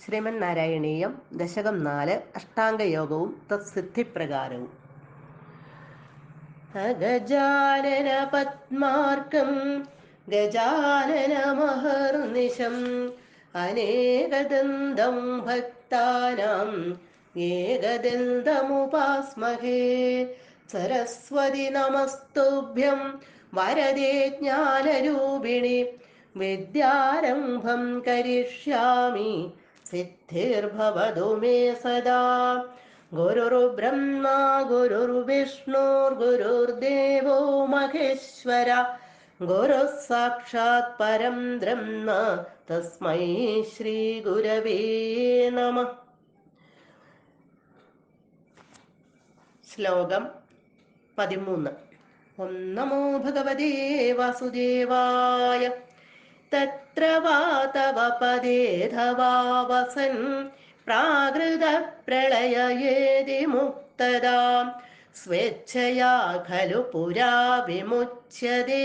ശ്രീമന്നാരായണീയം ദശകം 4 അഷ്ടാംഗയോഗവും തത്സിദ്ധിപ്രകാരവും. ഗജാനന പത്മാർക്കം ഗജാനനമഹർനിശം അനേകദന്തം ഭക്താനാം ഏകദന്തമുപാസ്മഹേ. സരസ്വതി നമസ്തുഭ്യം വരദേ ജ്ഞാനരൂപിണി വിദ്യാരംഭം കരിഷ്യാമി സിദ്ധിർഭവതു may സദാ. ഗുരുർബ്രഹ്മ ഗുരുർവിഷ്ണുർഗുരുർദേവോ മഹേശ്വര ഗുരുഃ സാക്ഷാത് പരം ബ്രഹ്മ തസ്മൈ ശ്രീ ഗുരവേ നമഃ. ശ്ലോകം 13. ഓം നമോ ഭഗവതേ വാസുദേവായ. തത്ര വാ തവ പദേധവാ വസൻ പ്രാകൃത പ്രളയേതി മുക്തദാ സ്വേച്ഛയാ ഖലു പുരാ വിമുച്യതേ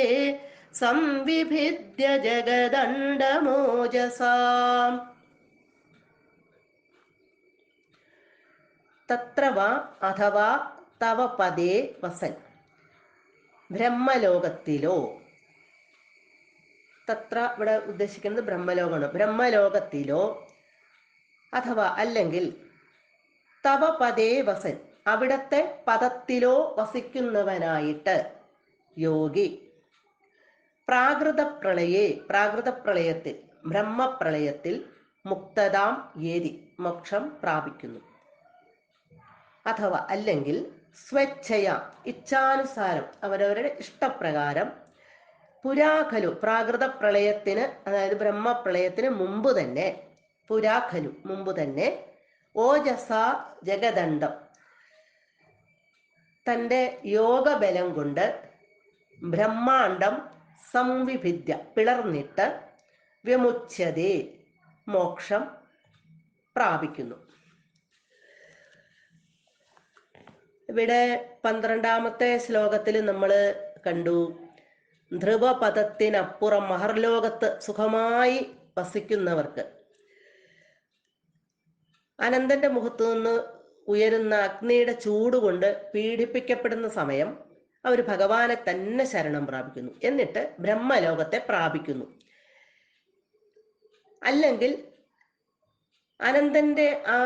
സംവിഭിദ്യ ജഗദണ്ഡമോജസാ. തത്ര വാ അഥവാ തവ പദേ വസൻ, ബ്രഹ്മലോകത്തിലോ. തത്ര ഇവിടെ ഉദ്ദേശിക്കുന്നത് ബ്രഹ്മലോകമാണ്. ബ്രഹ്മലോകത്തിലോ അഥവാ അല്ലെങ്കിൽ തവ പദേ വസൻ, അവിടത്തെ പദത്തിലോ വസിക്കുന്നവനായിട്ട് യോഗി. പ്രാകൃത പ്രളയത്തിൽ ബ്രഹ്മപ്രളയത്തിൽ മുക്തതാം ഏതി മോക്ഷം പ്രാപിക്കുന്നു. അഥവാ അല്ലെങ്കിൽ സ്വേച്ഛയ ഇച്ഛാനുസാരം അവരവരുടെ ഇഷ്ടപ്രകാരം പുരാഖലു പ്രാകൃത പ്രളയത്തിന്, അതായത് ബ്രഹ്മപ്രളയത്തിന് മുമ്പ് തന്നെ, പുരാഖലു മുമ്പ് തന്നെ, ഓജസ ജഗദണ്ഡം തൻ്റെ യോഗബലം കൊണ്ട് ബ്രഹ്മാണ്ഡം സംവിഭിദ്യ പിളർന്നിട്ട് വിമുച്യതേ മോക്ഷം പ്രാപിക്കുന്നു. ഇവിടെ 12ാമത്തെ ശ്ലോകത്തിൽ നമ്മൾ കണ്ടു, ധ്രുവപദത്തിനപ്പുറം മഹർലോകത്ത് സുഖമായി വസിക്കുന്നവർക്ക് അനന്തന്റെ മുഖത്തു നിന്ന് ഉയരുന്ന അഗ്നിയുടെ ചൂടുകൊണ്ട് പീഡിപ്പിക്കപ്പെടുന്ന സമയം അവർ ഭഗവാനെ തന്നെ ശരണം പ്രാപിക്കുന്നു, എന്നിട്ട് ബ്രഹ്മലോകത്തെ പ്രാപിക്കുന്നു. അല്ലെങ്കിൽ അനന്തന്റെ ആ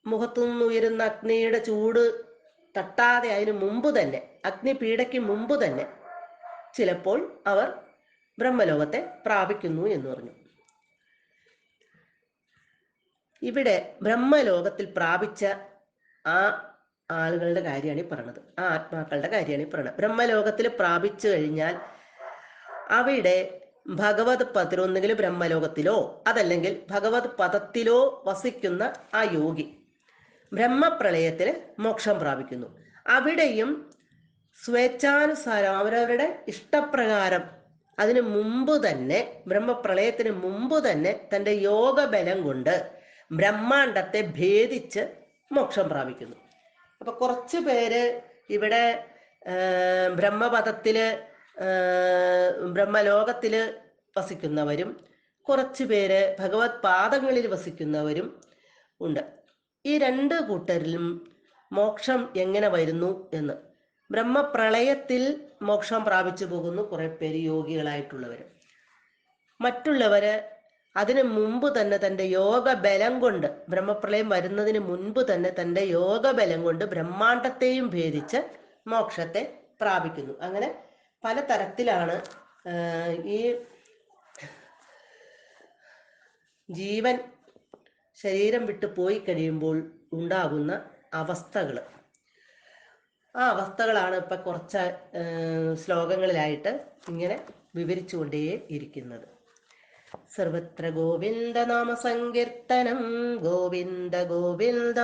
മുഖത്തു നിന്ന് ഉയരുന്ന അഗ്നിയുടെ ചൂട് തട്ടാതെ അതിന് മുമ്പ് തന്നെ, അഗ്നിപീഡയ്ക്ക് മുമ്പ് തന്നെ ചിലപ്പോൾ അവർ ബ്രഹ്മലോകത്തെ പ്രാപിക്കുന്നു എന്ന് പറഞ്ഞു. ഇവിടെ ബ്രഹ്മലോകത്തിൽ പ്രാപിച്ച ആ ആളുകളുടെ കാര്യമാണ് ഈ പറയണത്, ആ ആത്മാക്കളുടെ കാര്യമാണ് ഈ പറയണത്. ബ്രഹ്മലോകത്തിൽ പ്രാപിച്ചു കഴിഞ്ഞാൽ അവിടെ ഭഗവത് പദത്തിലൊന്നെങ്കിൽ ബ്രഹ്മലോകത്തിലോ അതല്ലെങ്കിൽ ഭഗവത് പദത്തിലോ വസിക്കുന്ന ആ യോഗി ബ്രഹ്മപ്രളയത്തിൽ മോക്ഷം പ്രാപിക്കുന്നു. അവിടെയും സ്വേച്ഛാനുസാരം അവരവരുടെ ഇഷ്ടപ്രകാരം അതിനു മുമ്പ് തന്നെ, ബ്രഹ്മപ്രളയത്തിന് മുമ്പ് തന്നെ തൻ്റെ യോഗബലം കൊണ്ട് ബ്രഹ്മാണ്ഡത്തെ ഭേദിച്ച് മോക്ഷം പ്രാപിക്കുന്നു. അപ്പൊ കുറച്ച് പേര് ഇവിടെ ബ്രഹ്മപദത്തില് ബ്രഹ്മലോകത്തില് വസിക്കുന്നവരും കുറച്ചു പേര് ഭഗവത് പാദങ്ങളിൽ വസിക്കുന്നവരും ഉണ്ട്. ഈ രണ്ട് കൂട്ടരിലും മോക്ഷം എങ്ങനെ വരുന്നു എന്ന്, ബ്രഹ്മപ്രളയത്തിൽ മോക്ഷം പ്രാപിച്ചു പോകുന്നു കുറെ പേര് യോഗികളായിട്ടുള്ളവര്. മറ്റുള്ളവര് അതിനു മുമ്പ് തന്നെ തൻ്റെ യോഗബലം കൊണ്ട്, ബ്രഹ്മപ്രളയം വരുന്നതിന് മുൻപ് തന്നെ തൻ്റെ യോഗബലം കൊണ്ട് ബ്രഹ്മാണ്ഡത്തെയും ഭേദിച്ച് മോക്ഷത്തെ പ്രാപിക്കുന്നു. അങ്ങനെ പലതരത്തിലാണ് ഈ ജീവൻ ശരീരം വിട്ടു പോയി കഴിയുമ്പോൾ ഉണ്ടാകുന്ന അവസ്ഥകൾ. ആ അവസ്ഥകളാണ് ഇപ്പൊ കുറച്ച് ശ്ലോകങ്ങളിലായിട്ട് ഇങ്ങനെ വിവരിച്ചുകൊണ്ടേ ഇരിക്കുന്നത്. സർവത്ര ഗോവിന്ദ നാമ സങ്കീർത്തനം ഗോവിന്ദ ഗോവിന്ദ.